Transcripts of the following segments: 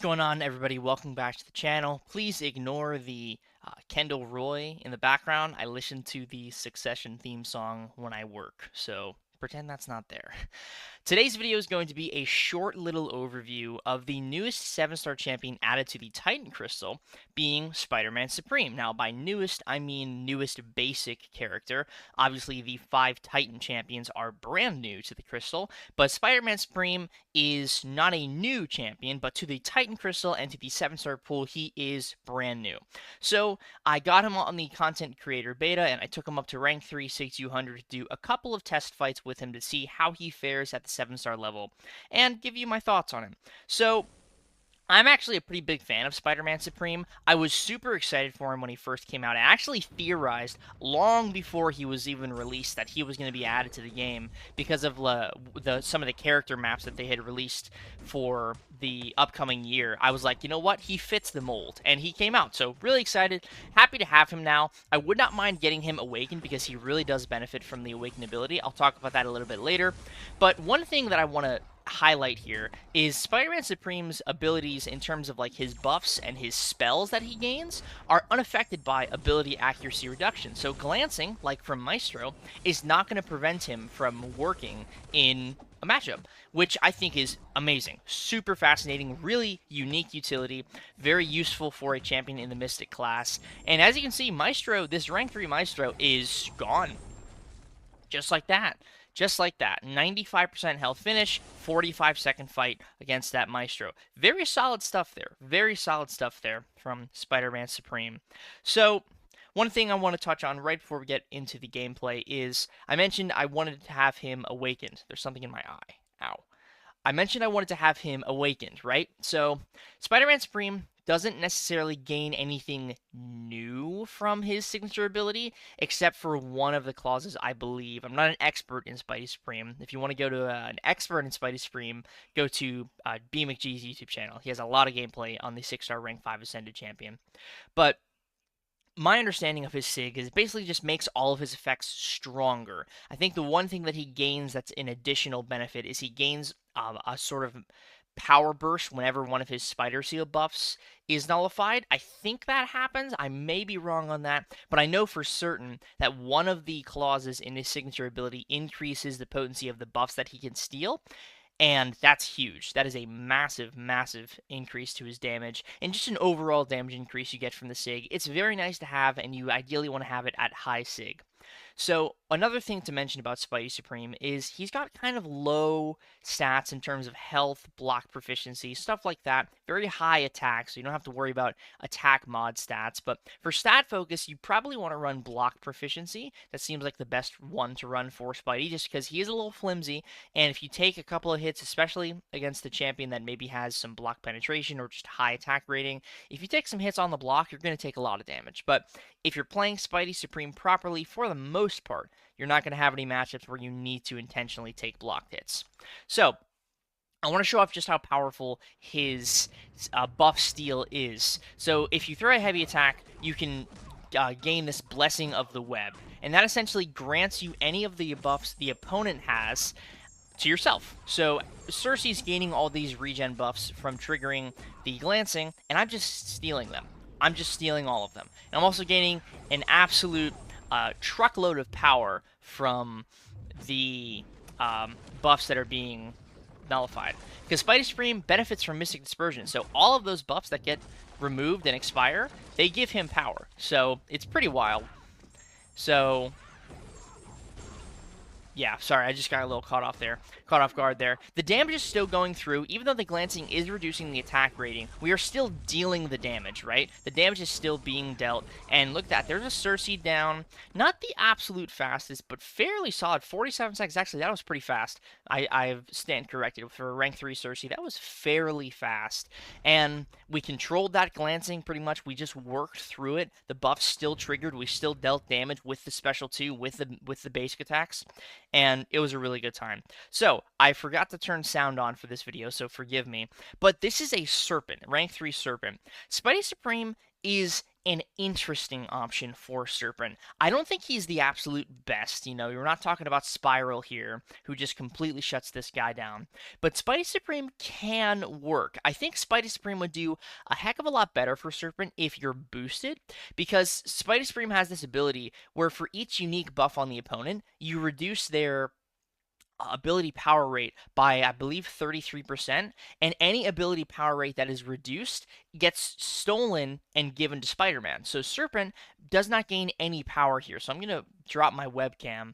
going on, everybody? Welcome back to the channel. Please ignore the Kendall Roy in the background. I listen to the Succession theme song when I work, so pretend that's not there. Today's video is going to be a short little overview of the newest 7-star champion added to the Titan Crystal, being Spider-Man Supreme. Now, by newest, I mean newest basic character. Obviously, the 5 Titan champions are brand new to the Crystal, but Spider-Man Supreme is not a new champion, but to the Titan Crystal and to the 7-star pool, he is brand new. So, I got him on the Content Creator Beta, and I took him up to rank 3, 6200 to do a couple of test fights with him to see how he fares at the 7-star level, and give you my thoughts on him. So, I'm actually a pretty big fan of Spider-Man Supreme. I was super excited for him when he first came out. I actually theorized long before he was even released that he was going to be added to the game because of some of the character maps that they had released for the upcoming year. I was like, you know what? He fits the mold, and he came out. So really excited. Happy to have him now. I would not mind getting him awakened because he really does benefit from the awaken ability. I'll talk about that a little bit later. But one thing that I want to highlight here is Spider-Man Supreme's abilities in terms of like his buffs and his spells that he gains are unaffected by ability accuracy reduction. So glancing, like from Maestro, is not going to prevent him from working in a matchup, which I think is amazing. Super fascinating, really unique utility, very useful for a champion in the Mystic class. And as you can see, Maestro, this rank 3 Maestro is gone. Just like that. Just like that. 95% health finish, 45-second fight against that Maestro. Very solid stuff there. Very solid stuff there from Spider-Man Supreme. So, one thing I want to touch on right before we get into the gameplay is, I mentioned I wanted to have him awakened. There's something in my eye. Ow. I mentioned I wanted to have him awakened, right? So, Spider-Man Supreme doesn't necessarily gain anything new from his signature ability, except for one of the clauses, I believe. I'm not an expert in Spidey Supreme. If you want to go to an expert in Spidey Supreme, go to BMcG's YouTube channel. He has a lot of gameplay on the 6-star rank 5 Ascended champion. But my understanding of his SIG is it basically just makes all of his effects stronger. I think the one thing that he gains that's an additional benefit is he gains a sort of power burst whenever one of his Spider Seal buffs is nullified. I think that happens. I may be wrong on that, but I know for certain that one of the clauses in his signature ability increases the potency of the buffs that he can steal. And that's huge. That is a massive, massive increase to his damage, and just an overall damage increase you get from the SIG. It's very nice to have, and you ideally want to have it at high SIG. So, another thing to mention about Spidey Supreme is he's got kind of low stats in terms of health, block proficiency, stuff like that. Very high attack, so you don't have to worry about attack mod stats. But for stat focus, you probably want to run block proficiency. That seems like the best one to run for Spidey, just because he is a little flimsy. And if you take a couple of hits, especially against a champion that maybe has some block penetration or just high attack rating, if you take some hits on the block, you're going to take a lot of damage. But if you're playing Spidey Supreme properly, for the most part, you're not going to have any matchups where you need to intentionally take blocked hits. So, I want to show off just how powerful his buff steal is. So, if you throw a heavy attack, you can gain this Blessing of the Web. And that essentially grants you any of the buffs the opponent has to yourself. So, Cersei's gaining all these regen buffs from triggering the glancing, and I'm just stealing them. I'm just stealing all of them. And I'm also gaining an absolute truckload of power from the buffs that are being nullified. Because Spidey Supreme benefits from Mystic Dispersion, so all of those buffs that get removed and expire, they give him power. So it's pretty wild. So yeah, sorry, I just got a little caught off guard there. The damage is still going through, even though the glancing is reducing the attack rating. We are still dealing the damage, right? The damage is still being dealt, and look at that, there's a Cersei down. Not the absolute fastest, but fairly solid. 47 seconds, actually, that was pretty fast. I stand corrected. For a rank 3 Cersei, that was fairly fast. And we controlled that glancing pretty much. We just worked through it. The buffs still triggered. We still dealt damage with the special 2, with the basic attacks. And it was a really good time. So, I forgot to turn sound on for this video, so forgive me. But this is a Serpent, rank 3 Serpent. Spidey Supreme is an interesting option for Serpent. I don't think he's the absolute best. You know, we're not talking about Spiral here, who just completely shuts this guy down. But Spidey Supreme can work. I think Spidey Supreme would do a heck of a lot better for Serpent if you're boosted, because Spidey Supreme has this ability where for each unique buff on the opponent, you reduce their ability power rate by, I believe, 33%, and any ability power rate that is reduced gets stolen and given to Spider-Man. So Serpent does not gain any power here. So I'm going to drop my webcam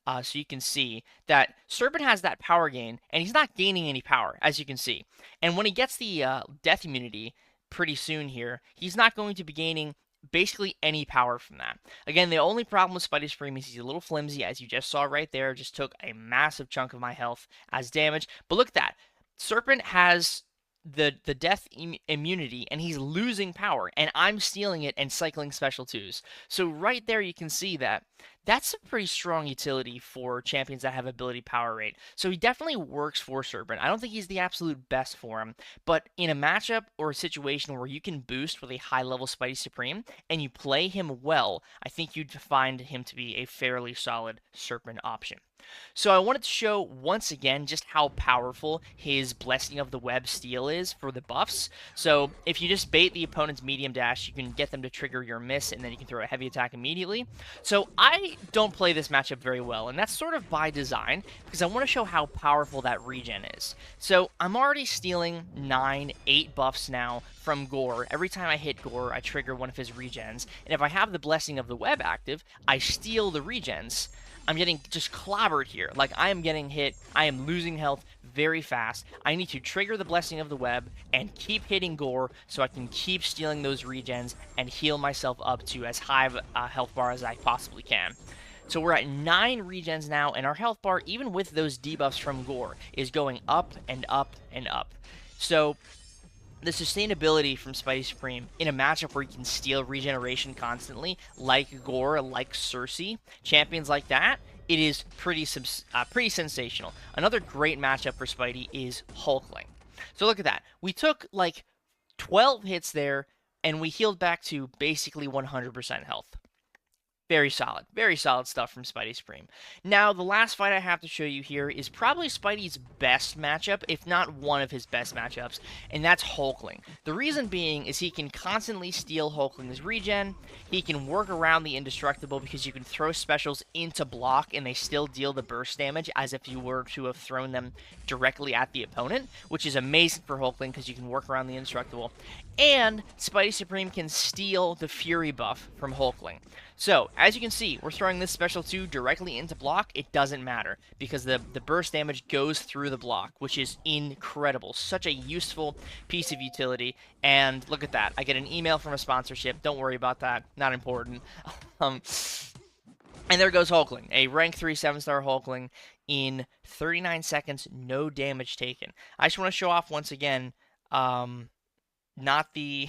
so you can see that Serpent has that power gain, and he's not gaining any power, as you can see. And when he gets the death immunity pretty soon here, he's not going to be gaining basically any power from that. Again, the only problem with Spidey Supreme is he's a little flimsy, as you just saw right there. Just took a massive chunk of my health as damage. But look at that. Serpent has the death immunity, and he's losing power, and I'm stealing it and cycling special twos. So right there you can see that that's a pretty strong utility for champions that have ability power rate. So he definitely works for Serpent. I don't think he's the absolute best for him, but in a matchup or a situation where you can boost with a high level Spidey Supreme and you play him well, I think you'd find him to be a fairly solid Serpent option. So I wanted to show once again just how powerful his Blessing of the Web steal is for the buffs. So if you just bait the opponent's medium dash, you can get them to trigger your miss, and then you can throw a heavy attack immediately. So I don't play this matchup very well, and that's sort of by design, because I want to show how powerful that regen is. So I'm already stealing 8 buffs now from Gore. Every time I hit Gore, I trigger one of his regens, and if I have the Blessing of the Web active, I steal the regens. I'm getting just clobbered here. Like, I am getting hit. I am losing health very fast. I need to trigger the Blessing of the Web and keep hitting Gore so I can keep stealing those regens and heal myself up to as high of a health bar as I possibly can. So we're at 9 regens now, and our health bar, even with those debuffs from Gore, is going up and up and up. So the sustainability from Spidey Supreme in a matchup where you can steal regeneration constantly, like Gore, like Cersei, champions like that, it is pretty sensational. Another great matchup for Spidey is Hulkling. So look at that. We took like 12 hits there, and we healed back to basically 100% health. Very solid stuff from Spidey Supreme. Now, the last fight I have to show you here is probably Spidey's best matchup, if not one of his best matchups, and that's Hulkling. The reason being is he can constantly steal Hulkling's regen, he can work around the indestructible because you can throw specials into block and they still deal the burst damage as if you were to have thrown them directly at the opponent, which is amazing for Hulkling because you can work around the indestructible. And Spidey Supreme can steal the Fury buff from Hulkling. So, as you can see, we're throwing this special 2 directly into block. It doesn't matter, because the burst damage goes through the block, which is incredible. Such a useful piece of utility, and look at that. I get an email from a sponsorship. Don't worry about that. Not important. And there goes Hulkling, a rank 3 7-star Hulkling in 39 seconds, no damage taken. I just want to show off once again, not the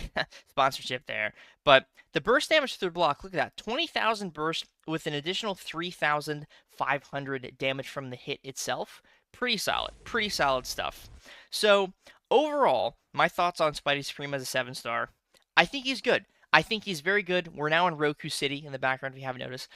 sponsorship there, but the burst damage through the block, look at that, 20,000 burst with an additional 3,500 damage from the hit itself. Pretty solid stuff. So, overall, my thoughts on Spidey Supreme as a 7-star, I think he's good. I think he's very good. We're now in Roku City in the background, if you haven't noticed.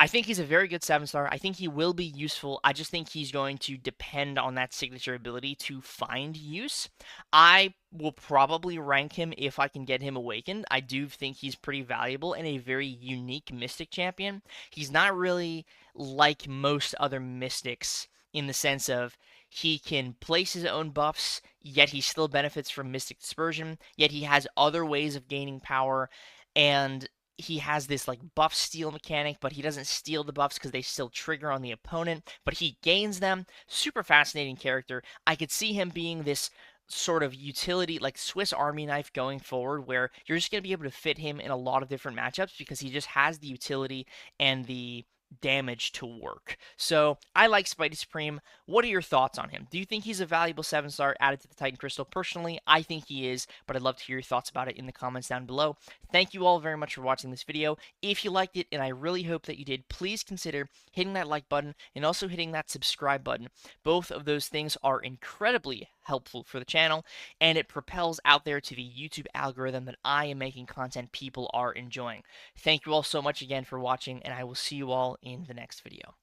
I think he's a very good 7-star. I think he will be useful. I just think he's going to depend on that signature ability to find use. I will probably rank him if I can get him awakened. I do think he's pretty valuable and a very unique Mystic champion. He's not really like most other Mystics in the sense of he can place his own buffs, yet he still benefits from Mystic Dispersion, yet he has other ways of gaining power, and he has this like buff steal mechanic, but he doesn't steal the buffs because they still trigger on the opponent, but he gains them. Super fascinating character. I could see him being this sort of utility, like Swiss Army knife going forward, where you're just going to be able to fit him in a lot of different matchups because he just has the utility and the damage to work. So I like Spidey Supreme. What are your thoughts on him? Do you think he's a valuable 7-star added to the Titan Crystal? Personally, I think he is, but I'd love to hear your thoughts about it in the comments down below. Thank you all very much for watching this video. If you liked it, and I really hope that you did, please consider hitting that like button and also hitting that subscribe button. Both of those things are incredibly helpful for the channel, and it propels out there to the YouTube algorithm that I am making content people are enjoying. Thank you all so much again for watching, and I will see you all in the next video.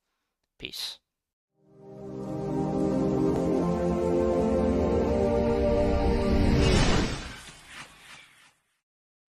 Peace.